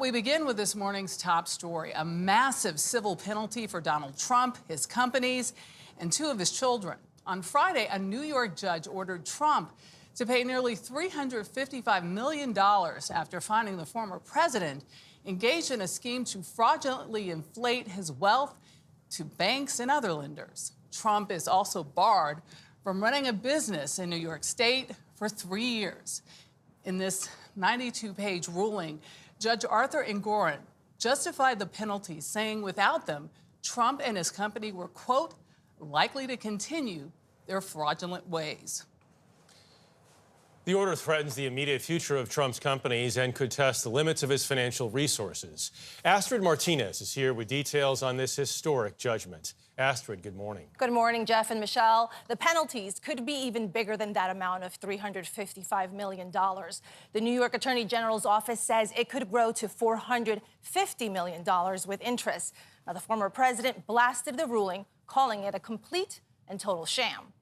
We begin with this morning's top story, a massive civil penalty for Donald Trump, his companies, and two of his children. On Friday, a New York judge ordered Trump to pay nearly $355 million after finding the former president engaged in a scheme to fraudulently inflate his wealth to banks and other lenders. Trump is also barred from running a business in New York State for 3 years. In this 92-page ruling, Judge Arthur Engoron justified the penalties, saying without them, Trump and his company were, quote, likely to continue their fraudulent ways. The order threatens the immediate future of Trump's companies and could test the limits of his financial resources. Astrid Martinez is here with details on this historic judgment. Astrid, good morning. Good morning, Jeff and Michelle. The penalties could be even bigger than that amount of $355 million. The New York Attorney General's office says it could grow to $450 million with interest. Now, the former president blasted the ruling, calling it a complete and total sham.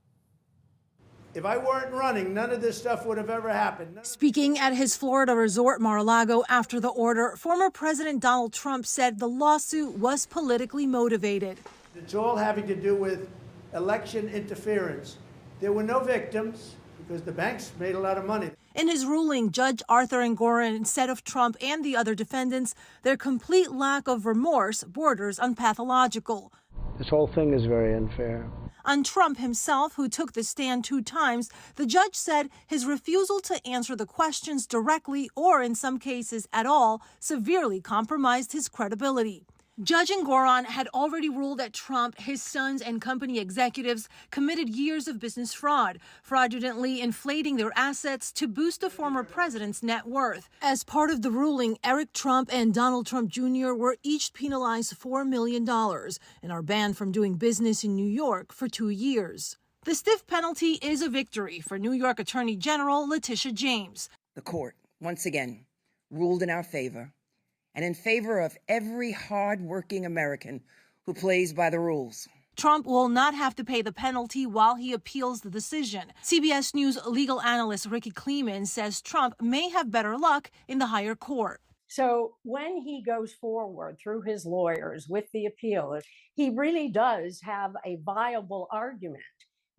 If I weren't running, none of this stuff would have ever happened. Speaking at his Florida resort Mar-a-Lago after the order, former President Donald Trump said the lawsuit was politically motivated. It's all having to do with election interference. There were no victims because the banks made a lot of money. In his ruling, Judge Arthur Engoron said of Trump and the other defendants, their complete lack of remorse borders on pathological. This whole thing is very unfair. On Trump himself, who took the stand 2 times, the judge said his refusal to answer the questions directly or in some cases at all severely compromised his credibility. Judge Engoron had already ruled that Trump, his sons, and company executives committed years of business fraud, fraudulently inflating their assets to boost the former president's net worth. As part of the ruling, Eric Trump and Donald Trump Jr. were each penalized $4 million and are banned from doing business in New York for 2 years. The stiff penalty is a victory for New York Attorney General Letitia James. The court, once again, ruled in our favor, and in favor of every hard-working American who plays by the rules. Trump will not have to pay the penalty while he appeals the decision. CBS News legal analyst Ricky Kleeman says Trump may have better luck in the higher court. So when he goes forward through his lawyers with the appeal, he really does have a viable argument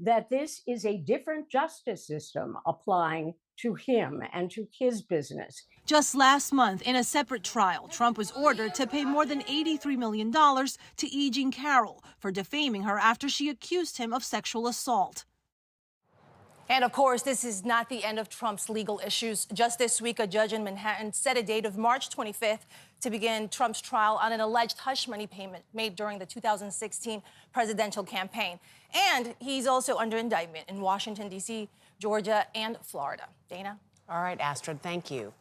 that this is a different justice system applying to him and to his business. Just last month, in a separate trial, Trump was ordered to pay more than $83 million to E. Jean Carroll for defaming her after she accused him of sexual assault. And of course, this is not the end of Trump's legal issues. Just this week, a judge in Manhattan set a date of March 25th to begin Trump's trial on an alleged hush money payment made during the 2016 presidential campaign. And he's also under indictment in Washington, D.C., Georgia, and Florida. Dana? All right, Astrid, thank you.